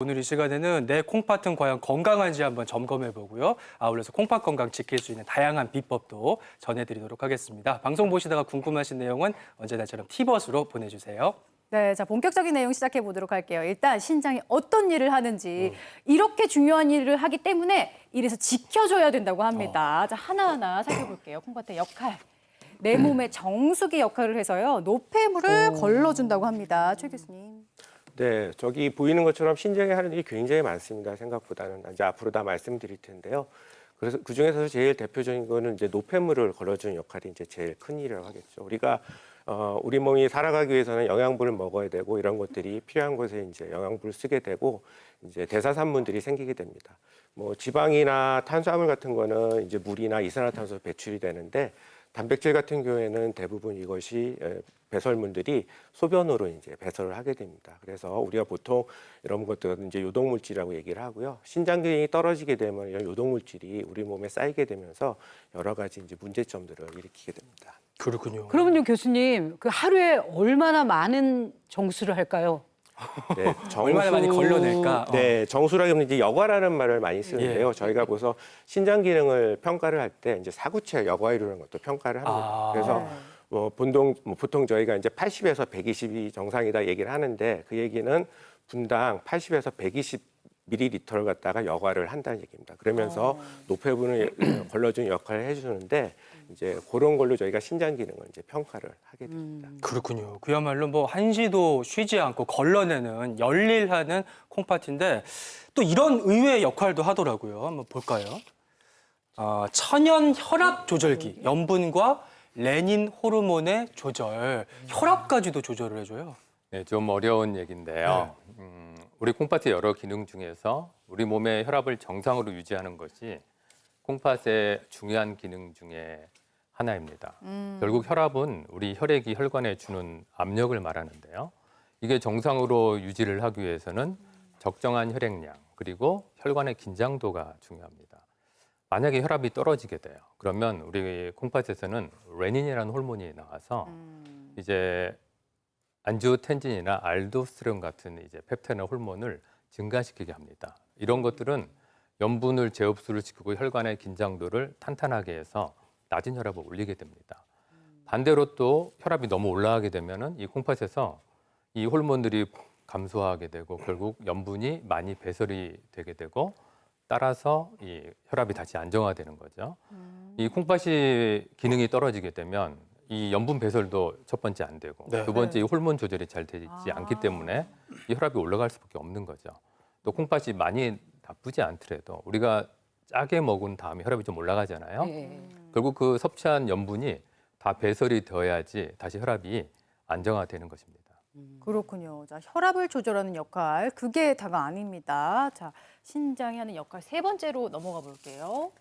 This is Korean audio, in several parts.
오늘 이 시간에는 내 콩팥은 과연 건강한지 한번 점검해 보고요. 아울러서 콩팥 건강 지킬 수 있는 다양한 비법도 전해드리도록 하겠습니다. 방송 보시다가 궁금하신 내용은 언제나처럼 티벗으로 보내주세요. 네, 자 본격적인 내용 시작해 보도록 할게요. 일단 신장이 어떤 일을 하는지 이렇게 중요한 일을 하기 때문에 이래서 지켜줘야 된다고 합니다. 자 하나하나 살펴볼게요. 콩팥의 역할. 내 몸의 정수기 역할을 해서요. 노폐물을 걸러준다고 합니다. 최 교수님. 네, 저기 보이는 것처럼 신장이 하는 일이 굉장히 많습니다. 생각보다는 이제 앞으로 다 말씀드릴 텐데요. 그래서 그 중에서 제일 대표적인 거는 이제 노폐물을 걸러주는 역할이 이제 제일 큰 일이라고 하겠죠. 우리가 우리 몸이 살아가기 위해서는 영양분을 먹어야 되고 이런 것들이 필요한 곳에 이제 영양분을 쓰게 되고 이제 대사산물들이 생기게 됩니다. 뭐 지방이나 탄수화물 같은 거는 이제 물이나 이산화탄소 배출이 되는데 단백질 같은 경우에는 대부분 이것이 배설물들이 소변으로 이제 배설을 하게 됩니다. 그래서 우리가 보통 이런 것들은 이제 요독물질이라고 얘기를 하고요. 신장 기능이 떨어지게 되면 이런 요독물질이 우리 몸에 쌓이게 되면서 여러 가지 이제 문제점들을 일으키게 됩니다. 그렇군요. 그러면요, 교수님, 그 하루에 얼마나 많은 정수를 할까요? 네, 얼마나 많이 걸러낼까? 네, 정수라기보다는 이제 여과라는 말을 많이 쓰는데요. 예. 저희가 보서 신장 기능을 평가를 할 때 이제 사구체 여과이라는 것도 평가를 합니다. 그래서 보통 저희가 이제 80에서 120이 정상이다 얘기를 하는데 그 얘기는 분당 80에서 120ml를 갖다가 여과를 한다는 얘기입니다. 그러면서 노폐분을 걸러주는 역할을 해주는데 이제 그런 걸로 저희가 신장 기능을 이제 평가를 하게 됩니다. 그렇군요. 그야말로 뭐 한시도 쉬지 않고 걸러내는 열일하는 콩팥인데 또 이런 의외의 역할도 하더라고요. 한번 볼까요? 천연 혈압 조절기, 염분과 레닌 호르몬의 조절, 혈압까지도 조절을 해줘요. 네, 좀 어려운 얘기인데요. 우리 콩팥의 여러 기능 중에서 우리 몸의 혈압을 정상으로 유지하는 것이 콩팥의 중요한 기능 중에 하나입니다. 결국 혈압은 우리 혈액이 혈관에 주는 압력을 말하는데요. 이게 정상으로 유지를 하기 위해서는 적정한 혈액량 그리고 혈관의 긴장도가 중요합니다. 만약에 혈압이 떨어지게 돼요. 그러면 우리 콩팥에서는 레닌이라는 호르몬이 나와서 이제 안지오텐진이나 알도스테론 같은 이제 펩타이드 호르몬을 증가시키게 합니다. 이런 것들은 염분을 재흡수를 시키고 혈관의 긴장도를 탄탄하게 해서 낮은 혈압을 올리게 됩니다. 반대로 또 혈압이 너무 올라가게 되면은 이 콩팥에서 이 호르몬들이 감소하게 되고 결국 염분이 많이 배설이 되게 되고 따라서 이 혈압이 다시 안정화되는 거죠. 이 콩팥이 기능이 떨어지게 되면 이 염분 배설도 첫 번째 안 되고 네. 두 번째 이 호르몬 조절이 잘 되지 않기 때문에 이 혈압이 올라갈 수밖에 없는 거죠. 또 콩팥이 많이 나쁘지 않더라도 우리가 짜게 먹은 다음에 혈압이 좀 올라가잖아요. 결국 그 섭취한 염분이 다 배설이 되어야지 다시 혈압이 안정화되는 것입니다. 그렇군요. 자 혈압을 조절하는 역할 그게 다가 아닙니다. 자 신장이 하는 역할 세 번째로 넘어가 볼게요.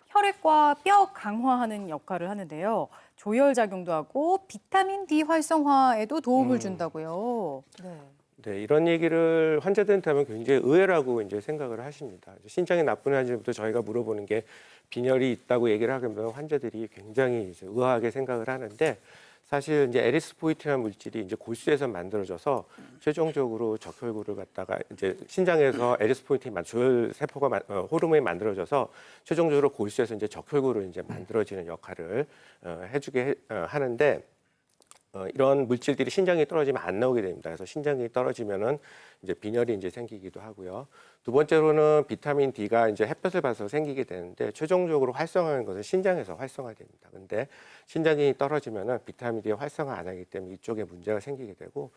혈액과 뼈 강화하는 역할을 하는데요. 조혈 작용도 하고 비타민 D 활성화에도 도움을 준다고요. 네. 네, 이런 얘기를 환자들한테 하면 굉장히 의외라고 이제 생각을 하십니다. 신장이 나쁜 환자부터 저희가 물어보는 게 빈혈이 있다고 얘기를 하면 환자들이 굉장히 이제 의아하게 생각을 하는데 사실 이제 에리스포이틴이라는 물질이 이제 골수에서 만들어져서 최종적으로 적혈구를 갖다가 이제 신장에서 에리스포이틴 조혈 세포가 호르몬이 만들어져서 최종적으로 골수에서 이제 적혈구를 이제 만들어지는 역할을 해주게 하는데 이런 물질들이 신장이 떨어지면 안 나오게 됩니다. 그래서 신장이 떨어지면은 이제 빈혈이 이제 생기기도 하고요. 두 번째로는 비타민 D가 이제 햇볕을 받아서 생기게 되는데 최종적으로 활성화하는 것은 신장에서 활성화됩니다. 근데 신장이 떨어지면은 비타민 D가 활성화 안 하기 때문에 이쪽에 문제가 생기게 되고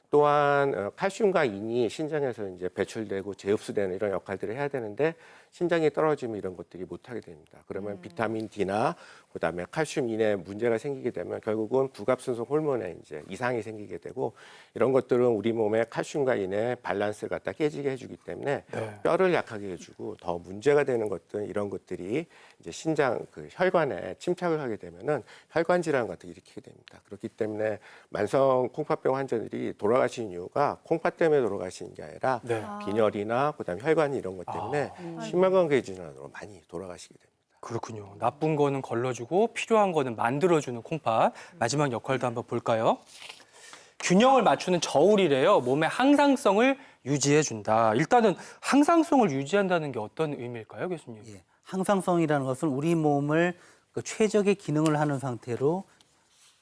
또한 칼슘과 인이 신장에서 이제 배출되고 재흡수되는 이런 역할들을 해야 되는데 신장이 떨어지면 이런 것들이 못하게 됩니다. 그러면 비타민 D나 그다음에 칼슘 인에 문제가 생기게 되면 결국은 부갑순송 호르몬에 이제 이상이 생기게 되고 이런 것들은 우리 몸의 칼슘과 인의 밸런스를 갖다 깨지게 해주기 때문에 뼈를 약하게 해주고 더 문제가 되는 것들은 이런 것들이 이제 신장 그 혈관에 침착을 하게 되면은 혈관 질환 같은 걸 일으키게 됩니다. 그렇기 때문에 만성 콩팥병 환자들이 돌아가신 이유가 콩팥 때문에 돌아가시는 게 아니라 빈혈이나 그다음에 혈관 이런 것 때문에 심혈관계 질환으로 많이 돌아가시게 됩니다. 그렇군요. 나쁜 거는 걸러주고 필요한 거는 만들어주는 콩팥. 마지막 역할도 한번 볼까요? 균형을 맞추는 저울이래요. 몸의 항상성을 유지해준다. 일단은 항상성을 유지한다는 게 어떤 의미일까요, 교수님? 예, 항상성이라는 것은 우리 몸을 그 최적의 기능을 하는 상태로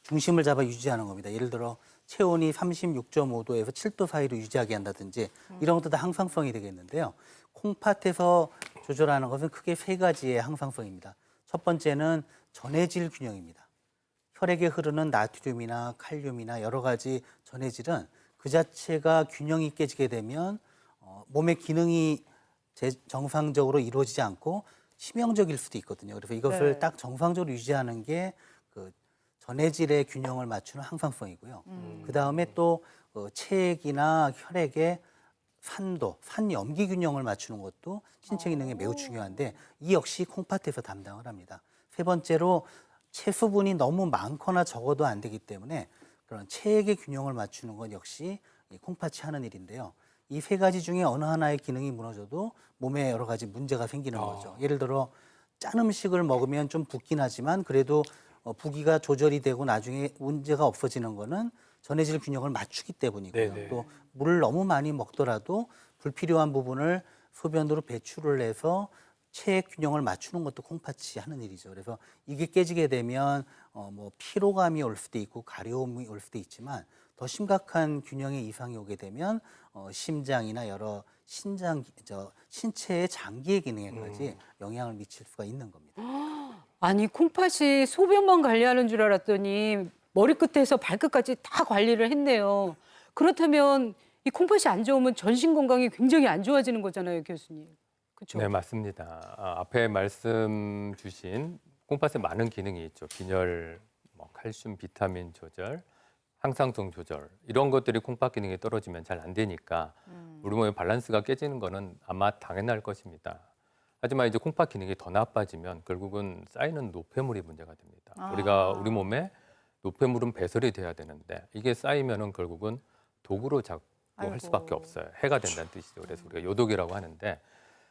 중심을 잡아 유지하는 겁니다. 예를 들어 체온이 36.5도에서 7도 사이로 유지하게 한다든지 이런 것도 다 항상성이 되겠는데요. 콩팥에서 조절하는 것은 크게 세 가지의 항상성입니다. 첫 번째는 전해질 균형입니다. 혈액에 흐르는 나트륨이나 칼륨이나 여러 가지 전해질은 그 자체가 균형이 깨지게 되면 몸의 기능이 정상적으로 이루어지지 않고 치명적일 수도 있거든요. 그래서 이것을 네. 딱 정상적으로 유지하는 게 그 전해질의 균형을 맞추는 항상성이고요. 그 다음에 또 체액이나 혈액의 산도, 산염기 균형을 맞추는 것도 신체 기능에 매우 중요한데 이 역시 콩팥에서 담당을 합니다. 세 번째로 체수분이 너무 많거나 적어도 안 되기 때문에 그런 체액의 균형을 맞추는 건 역시 이 콩팥이 하는 일인데요. 이 세 가지 중에 어느 하나의 기능이 무너져도 몸에 여러 가지 문제가 생기는 거죠. 예를 들어 짠 음식을 먹으면 좀 붓긴 하지만 그래도 부기가 조절이 되고 나중에 문제가 없어지는 거는 전해질 균형을 맞추기 때문이고요. 네네. 또 물을 너무 많이 먹더라도 불필요한 부분을 소변으로 배출을 해서 체액 균형을 맞추는 것도 콩팥이 하는 일이죠. 그래서 이게 깨지게 되면 뭐 피로감이 올 수도 있고 가려움이 올 수도 있지만 더 심각한 균형의 이상이 오게 되면 심장이나 여러 신체의 장기의 기능에까지 영향을 미칠 수가 있는 겁니다. 아니 콩팥이 소변만 관리하는 줄 알았더니 머리끝에서 발끝까지 다 관리를 했네요. 그렇다면 이 콩팥이 안 좋으면 전신 건강이 굉장히 안 좋아지는 거잖아요, 교수님. 그렇죠? 네, 맞습니다. 앞에 말씀 주신 콩팥에 많은 기능이 있죠. 빈혈, 칼슘, 비타민 조절, 항상성 조절 이런 것들이 콩팥 기능이 떨어지면 잘 안 되니까 우리 몸의 밸런스가 깨지는 거는 아마 당연할 것입니다. 하지만 이제 콩팥 기능이 더 나빠지면 결국은 쌓이는 노폐물이 문제가 됩니다. 우리가 우리 몸에 노폐물은 배설이 돼야 되는데 이게 쌓이면은 결국은 독으로 작동할 수밖에 없어요. 해가 된다는 뜻이죠. 그래서 우리가 요독이라고 하는데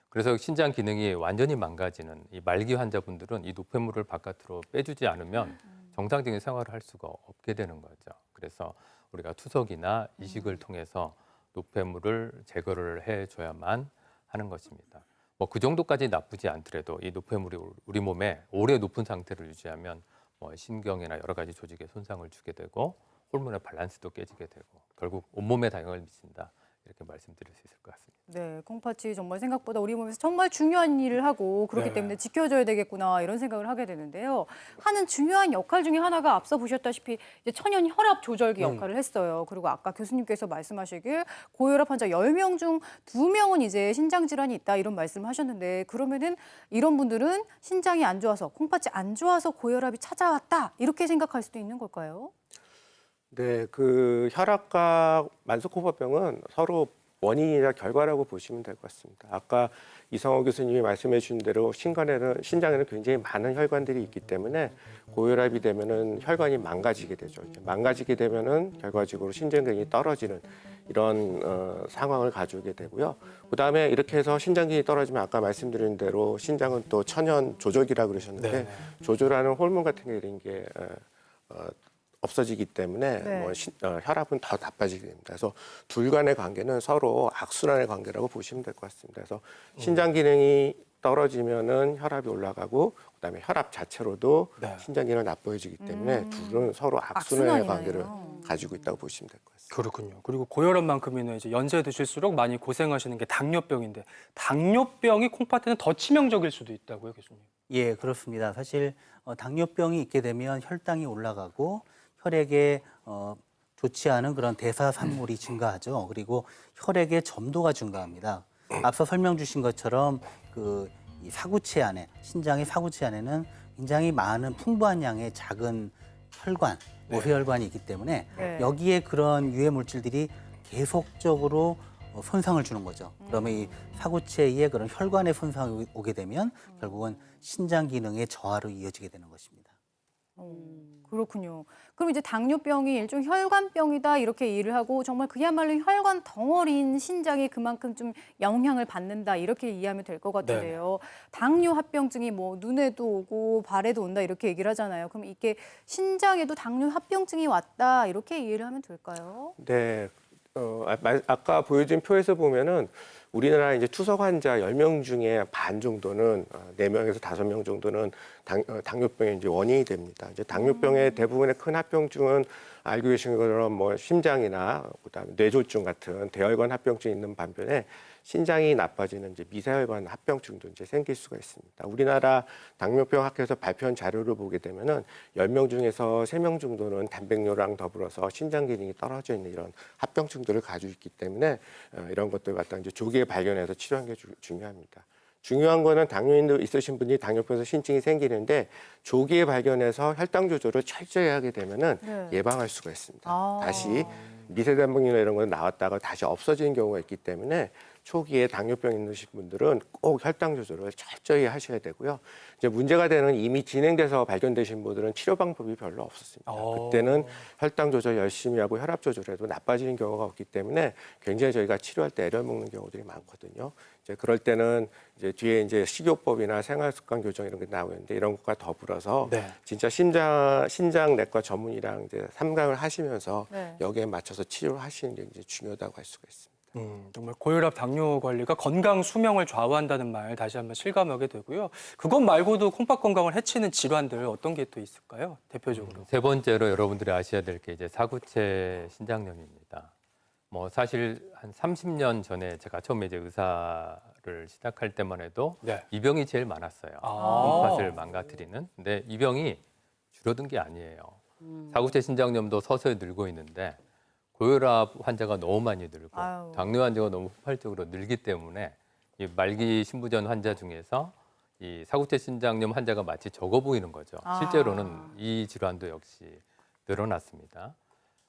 그래서 신장 기능이 완전히 망가지는 이 말기 환자분들은 이 노폐물을 바깥으로 빼주지 않으면 정상적인 생활을 할 수가 없게 되는 거죠. 그래서 우리가 투석이나 이식을 통해서 노폐물을 제거를 해줘야만 하는 것입니다. 뭐 그 정도까지 나쁘지 않더라도 이 노폐물이 우리 몸에 오래 높은 상태를 유지하면 뭐 신경이나 여러 가지 조직에 손상을 주게 되고 호르몬의 밸런스도 깨지게 되고 결국 온몸에 영향을 미친다. 이렇게 말씀드릴 수 있을 것 같습니다. 네, 콩팥이 정말 생각보다 우리 몸에서 정말 중요한 일을 하고 그렇기 네. 때문에 지켜줘야 되겠구나 이런 생각을 하게 되는데요. 하는 중요한 역할 중에 하나가 앞서 보셨다시피 이제 천연 혈압 조절기 역할을 했어요. 그리고 아까 교수님께서 말씀하시길 고혈압 환자 10명 중 2명은 이제 신장 질환이 있다 이런 말씀을 하셨는데 그러면은 이런 분들은 신장이 안 좋아서 콩팥이 안 좋아서 고혈압이 찾아왔다 이렇게 생각할 수도 있는 걸까요? 네, 그 혈압과 만성콩팥병은 서로 원인이나 결과라고 보시면 될 것 같습니다. 아까 이성호 교수님이 말씀해 주신 대로 신장에는 굉장히 많은 혈관들이 있기 때문에 고혈압이 되면은 혈관이 망가지게 되죠. 망가지게 되면은 결과적으로 신장 기능이 떨어지는 이런 상황을 가져오게 되고요. 그다음에 이렇게 해서 신장 기능이 떨어지면 아까 말씀드린 대로 신장은 또 천연 조절기라고 그러셨는데 네. 조절하는 호르몬 같은 게 이런 게 없어지기 때문에 네. 혈압은 더 나빠지게 됩니다. 그래서 둘 간의 관계는 서로 악순환의 관계라고 보시면 될 것 같습니다. 그래서 신장 기능이 떨어지면은 혈압이 올라가고 그다음에 혈압 자체로도 네. 신장 기능이 나빠지기 때문에 둘은 서로 악순환의 악순환이네요. 관계를 가지고 있다고 보시면 될 것 같습니다. 그렇군요. 그리고 고혈압만큼이나 이제 연세 드실수록 많이 고생하시는 게 당뇨병인데 당뇨병이 콩팥에는 더 치명적일 수도 있다고요, 교수님? 예, 그렇습니다. 사실 당뇨병이 있게 되면 혈당이 올라가고 혈액에 좋지 않은 그런 대사산물이 증가하죠. 그리고 혈액의 점도가 증가합니다. 앞서 설명 주신 것처럼 이 사구체 안에 신장의 사구체 안에는 굉장히 많은 풍부한 양의 작은 혈관, 모세혈관이 있기 때문에 네. 여기에 그런 유해 물질들이 계속적으로 손상을 주는 거죠. 그러면 이 사구체의 그런 혈관에 손상이 오게 되면 결국은 신장 기능의 저하로 이어지게 되는 것입니다. 그렇군요. 그럼 이제 당뇨병이 일종 혈관병이다 이렇게 이해를 하고 정말 그야말로 혈관 덩어리인 신장이 그만큼 좀 영향을 받는다 이렇게 이해하면 될 것 같은데요. 당뇨 합병증이 뭐 눈에도 오고 발에도 온다 이렇게 얘기를 하잖아요. 그럼 이게 신장에도 당뇨 합병증이 왔다 이렇게 이해를 하면 될까요? 네, 아까 보여준 표에서 보면은 우리나라 이제 투석 환자 10명 중에 반 정도는 4명에서 5명 정도는 당뇨병의 이제 원인이 됩니다. 이제 당뇨병의 대부분의 큰 합병증은 알고 계신 것처럼 뭐 심장이나 그다음에 뇌졸중 같은 대혈관 합병증이 있는 반면에 신장이 나빠지는 이제 미세혈관 합병증도 이제 생길 수가 있습니다. 우리나라 당뇨병 학회에서 발표한 자료를 보게 되면은 10명 중에서 3명 정도는 단백뇨랑 더불어서 신장 기능이 떨어져 있는 이런 합병증들을 가지고 있기 때문에 이런 것들 갖다 이제 조기에 발견해서 치료하는 게 중요합니다. 중요한 거는 당뇨 있으신 분이 당뇨병에서 신증이 생기는데 조기에 발견해서 혈당 조절을 철저히 하게 되면은 네. 예방할 수가 있습니다. 아. 다시 미세단백뇨나 이런 거 나왔다가 다시 없어지는 경우가 있기 때문에 초기에 당뇨병 있으신 분들은 꼭 혈당 조절을 철저히 하셔야 되고요. 이제 문제가 되는 이미 진행돼서 발견되신 분들은 치료 방법이 별로 없었습니다. 그때는 혈당 조절 열심히 하고 혈압 조절해도 나빠지는 경우가 없기 때문에 굉장히 저희가 치료할 때 애를 먹는 경우들이 많거든요. 이제 그럴 때는 이제 뒤에 이제 식이요법이나 생활습관 교정 이런 게 나오는데 이런 것과 더불어서 네. 진짜 신장 내과 전문의랑 이제 상담을 하시면서 네. 여기에 맞춰서 치료를 하시는 게 이제 중요하다고 할 수가 있습니다. 정말 고혈압 당뇨 관리가 건강 수명을 좌우한다는 말 다시 한번 실감하게 되고요. 그것 말고도 콩팥 건강을 해치는 질환들 어떤 게 또 있을까요? 대표적으로. 세 번째로 여러분들이 아셔야 될 게 이제 사구체 신장염입니다. 뭐 사실 한 30년 전에 제가 처음에 이제 의사를 시작할 때만 해도 네. 이 병이 제일 많았어요. 아. 콩팥을 망가뜨리는. 근데 이 병이 줄어든 게 아니에요. 사구체 신장염도 서서히 늘고 있는데 고혈압 환자가 너무 많이 늘고 아유. 당뇨 환자가 너무 폭발적으로 늘기 때문에 이 말기 신부전 환자 중에서 이 사구체 신장염 환자가 마치 적어 보이는 거죠. 아. 실제로는 이 질환도 역시 늘어났습니다.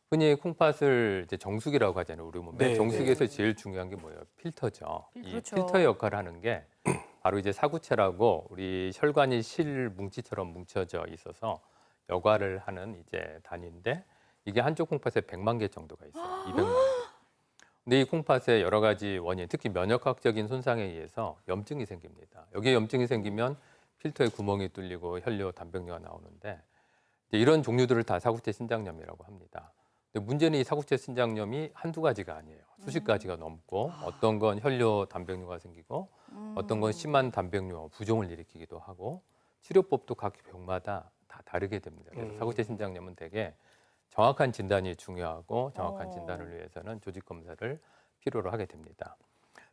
흔히 콩팥을 이제 정수기라고 하잖아요. 우리 몸에 네, 정수기에서 제일 중요한 게 뭐예요? 필터죠. 이 그렇죠. 필터의 역할을 하는 게 바로 이제 사구체라고 우리 혈관이 실 뭉치처럼 뭉쳐져 있어서 역할을 하는 이제 단위인데 이게 한쪽 콩팥에 100만 개 정도가 있어요. 200만 개. 근데 이 콩팥에 여러 가지 원인, 특히 면역학적인 손상에 의해서 염증이 생깁니다. 여기에 염증이 생기면 필터에 구멍이 뚫리고 혈뇨, 단백뇨가 나오는데 이런 종류들을 다 사구체 신장염이라고 합니다. 근데 문제는 이 사구체 신장염이 한두 가지가 아니에요. 수십 가지가 넘고 어떤 건 혈뇨, 단백뇨가 생기고 어떤 건 심한 단백뇨 부종을 일으키기도 하고 치료법도 각 병마다 다 다르게 됩니다. 그래서 사구체 신장염은 되게 정확한 진단이 중요하고 정확한 진단을 위해서는 조직 검사를 필요로 하게 됩니다.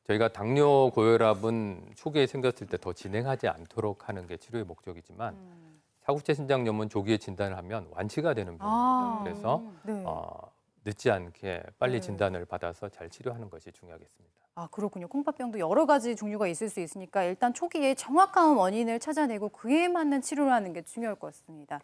저희가 당뇨, 고혈압은 초기에 생겼을 때 더 진행하지 않도록 하는 게 치료의 목적이지만 사구체 신장염은 조기에 진단을 하면 완치가 되는 병입니다. 아. 그래서 네. 늦지 않게 빨리 네. 진단을 받아서 잘 치료하는 것이 중요하겠습니다. 아, 그렇군요. 콩팥병도 여러 가지 종류가 있을 수 있으니까 일단 초기에 정확한 원인을 찾아내고 그에 맞는 치료를 하는 게 중요할 것 같습니다.